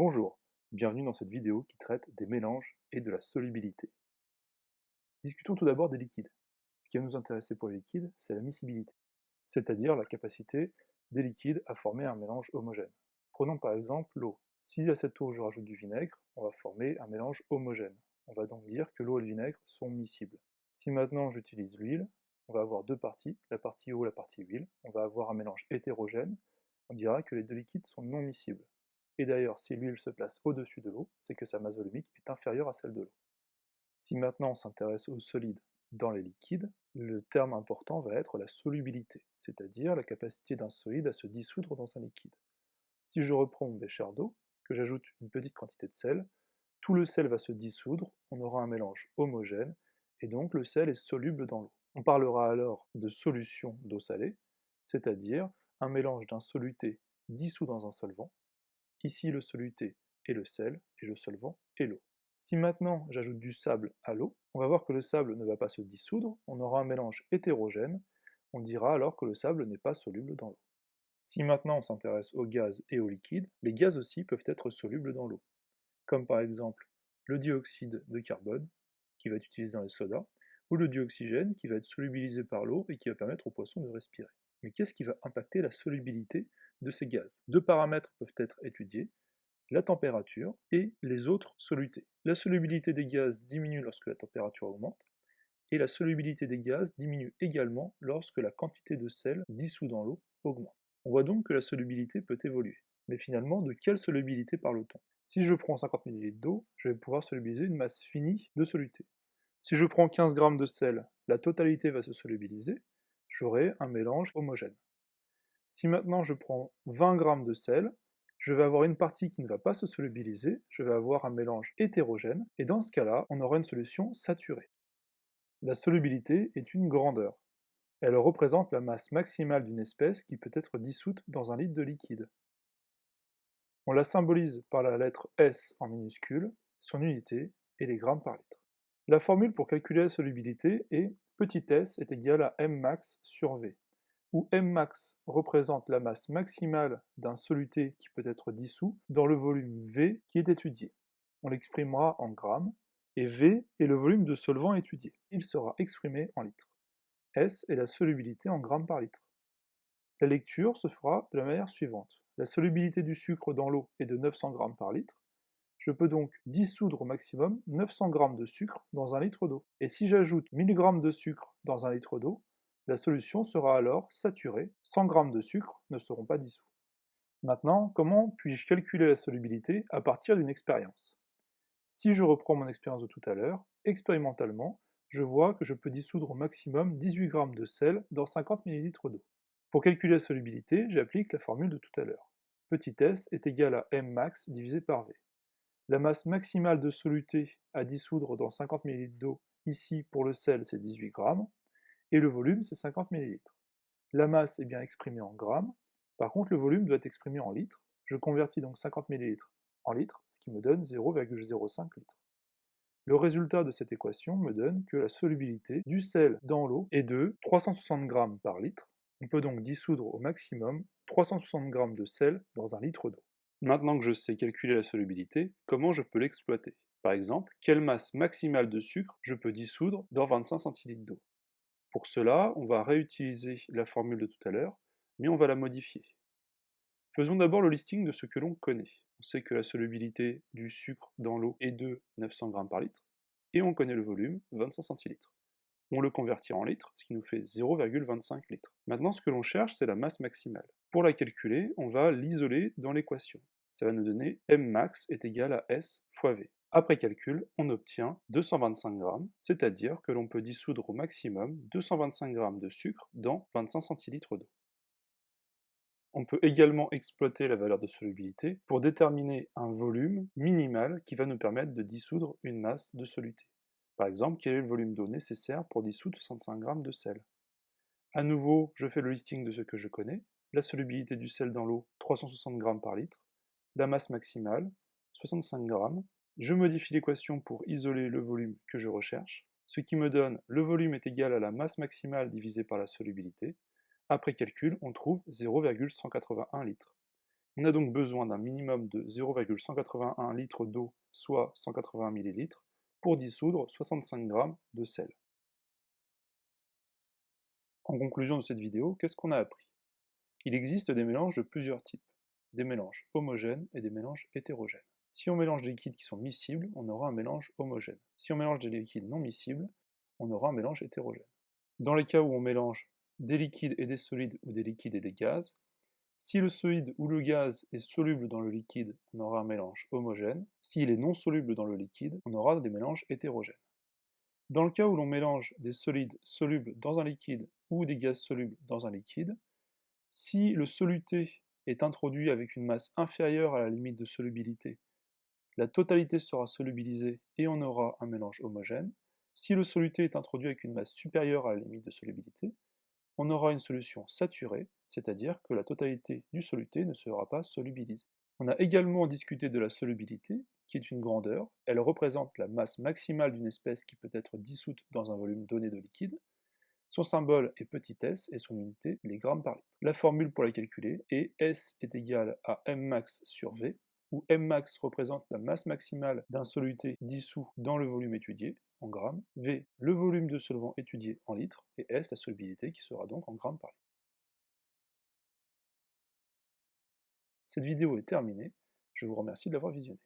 Bonjour, bienvenue dans cette vidéo qui traite des mélanges et de la solubilité. Discutons tout d'abord des liquides. Ce qui va nous intéresser pour les liquides, c'est la miscibilité, c'est-à-dire la capacité des liquides à former un mélange homogène. Prenons par exemple l'eau. Si à cette eau je rajoute du vinaigre, on va former un mélange homogène. On va donc dire que l'eau et le vinaigre sont miscibles. Si maintenant j'utilise l'huile, on va avoir deux parties, la partie eau et la partie huile. On va avoir un mélange hétérogène. On dira que les deux liquides sont non miscibles. Et d'ailleurs, si l'huile se place au-dessus de l'eau, c'est que sa masse volumique est inférieure à celle de l'eau. Si maintenant on s'intéresse aux solides dans les liquides, le terme important va être la solubilité, c'est-à-dire la capacité d'un solide à se dissoudre dans un liquide. Si je reprends mon bécher d'eau, que j'ajoute une petite quantité de sel, tout le sel va se dissoudre, on aura un mélange homogène, et donc le sel est soluble dans l'eau. On parlera alors de solution d'eau salée, c'est-à-dire un mélange d'un soluté dissous dans un solvant. Ici, le soluté est le sel, et le solvant est l'eau. Si maintenant j'ajoute du sable à l'eau, on va voir que le sable ne va pas se dissoudre, on aura un mélange hétérogène, on dira alors que le sable n'est pas soluble dans l'eau. Si maintenant on s'intéresse aux gaz et aux liquides, les gaz aussi peuvent être solubles dans l'eau, comme par exemple le dioxyde de carbone, qui va être utilisé dans les sodas, ou le dioxygène, qui va être solubilisé par l'eau et qui va permettre aux poissons de respirer. Mais qu'est-ce qui va impacter la solubilité de ces gaz? Deux paramètres peuvent être étudiés, la température et les autres solutés. La solubilité des gaz diminue lorsque la température augmente, et la solubilité des gaz diminue également lorsque la quantité de sel dissous dans l'eau augmente. On voit donc que la solubilité peut évoluer. Mais finalement, de quelle solubilité parle-t-on? Si je prends 50 ml d'eau, je vais pouvoir solubiliser une masse finie de soluté. Si je prends 15 g de sel, la totalité va se solubiliser, j'aurai un mélange homogène. Si maintenant je prends 20 g de sel, je vais avoir une partie qui ne va pas se solubiliser, je vais avoir un mélange hétérogène, et dans ce cas-là, on aura une solution saturée. La solubilité est une grandeur. Elle représente la masse maximale d'une espèce qui peut être dissoute dans un litre de liquide. On la symbolise par la lettre S en minuscule, son unité est les grammes par litre. La formule pour calculer la solubilité est petit s est égal à mmax sur V, où mmax représente la masse maximale d'un soluté qui peut être dissous dans le volume V qui est étudié. On l'exprimera en grammes, et V est le volume de solvant étudié. Il sera exprimé en litres. S est la solubilité en grammes par litre. La lecture se fera de la manière suivante. La solubilité du sucre dans l'eau est de 900 g par litre. Je peux donc dissoudre au maximum 900 g de sucre dans un litre d'eau. Et si j'ajoute 1000 g de sucre dans un litre d'eau, la solution sera alors saturée, 100 g de sucre ne seront pas dissous. Maintenant, comment puis-je calculer la solubilité à partir d'une expérience? Si je reprends mon expérience de tout à l'heure, expérimentalement, je vois que je peux dissoudre au maximum 18 g de sel dans 50 ml d'eau. Pour calculer la solubilité, j'applique la formule de tout à l'heure. Petit s est égal à mmax divisé par V. La masse maximale de soluté à dissoudre dans 50 ml d'eau, ici pour le sel c'est 18 g, et le volume c'est 50 ml. La masse est bien exprimée en grammes, par contre le volume doit être exprimé en litres, je convertis donc 50 ml en litres, ce qui me donne 0,05 litres. Le résultat de cette équation me donne que la solubilité du sel dans l'eau est de 360 g par litre. On peut donc dissoudre au maximum 360 g de sel dans un litre d'eau. Maintenant que je sais calculer la solubilité, comment je peux l'exploiter? Par exemple, quelle masse maximale de sucre je peux dissoudre dans 25 centilitres d'eau? Pour cela, on va réutiliser la formule de tout à l'heure, mais on va la modifier. Faisons d'abord le listing de ce que l'on connaît. On sait que la solubilité du sucre dans l'eau est de 900 g par litre, et on connaît le volume, 25 centilitres. On le convertit en litres, ce qui nous fait 0,25 litres. Maintenant, ce que l'on cherche, c'est la masse maximale. Pour la calculer, on va l'isoler dans l'équation. Ça va nous donner mmax est égal à S fois V. Après calcul, on obtient 225 g, c'est-à-dire que l'on peut dissoudre au maximum 225 g de sucre dans 25 centilitres d'eau. On peut également exploiter la valeur de solubilité pour déterminer un volume minimal qui va nous permettre de dissoudre une masse de soluté. Par exemple, quel est le volume d'eau nécessaire pour dissoudre 65 g de sel? À nouveau, je fais le listing de ce que je connais. La solubilité du sel dans l'eau, 360 g par litre. La masse maximale, 65 g. Je modifie l'équation pour isoler le volume que je recherche, ce qui me donne le volume est égal à la masse maximale divisée par la solubilité. Après calcul, on trouve 0,181 litres. On a donc besoin d'un minimum de 0,181 litres d'eau, soit 180 ml, pour dissoudre 65 g de sel. En conclusion de cette vidéo, qu'est-ce qu'on a appris? Il existe des mélanges de plusieurs types, des mélanges homogènes et des mélanges hétérogènes. Si on mélange des liquides qui sont miscibles, on aura un mélange homogène. Si on mélange des liquides non miscibles, on aura un mélange hétérogène. Dans les cas où on mélange des liquides et des solides ou des liquides et des gaz, si le solide ou le gaz est soluble dans le liquide, on aura un mélange homogène. S'il est non soluble dans le liquide, on aura des mélanges hétérogènes. Dans le cas où l'on mélange des solides solubles dans un liquide ou des gaz solubles dans un liquide, si le soluté est introduit avec une masse inférieure à la limite de solubilité, la totalité sera solubilisée et on aura un mélange homogène. Si le soluté est introduit avec une masse supérieure à la limite de solubilité, on aura une solution saturée, c'est-à-dire que la totalité du soluté ne sera pas solubilisée. On a également discuté de la solubilité, qui est une grandeur. Elle représente la masse maximale d'une espèce qui peut être dissoute dans un volume donné de liquide. Son symbole est petit s et son unité les grammes par litre. La formule pour la calculer est S est égal à Mmax sur V, où Mmax représente la masse maximale d'un soluté dissous dans le volume étudié, en grammes, V le volume de solvant étudié en litres, et S la solubilité qui sera donc en grammes par litre. Cette vidéo est terminée, je vous remercie de l'avoir visionnée.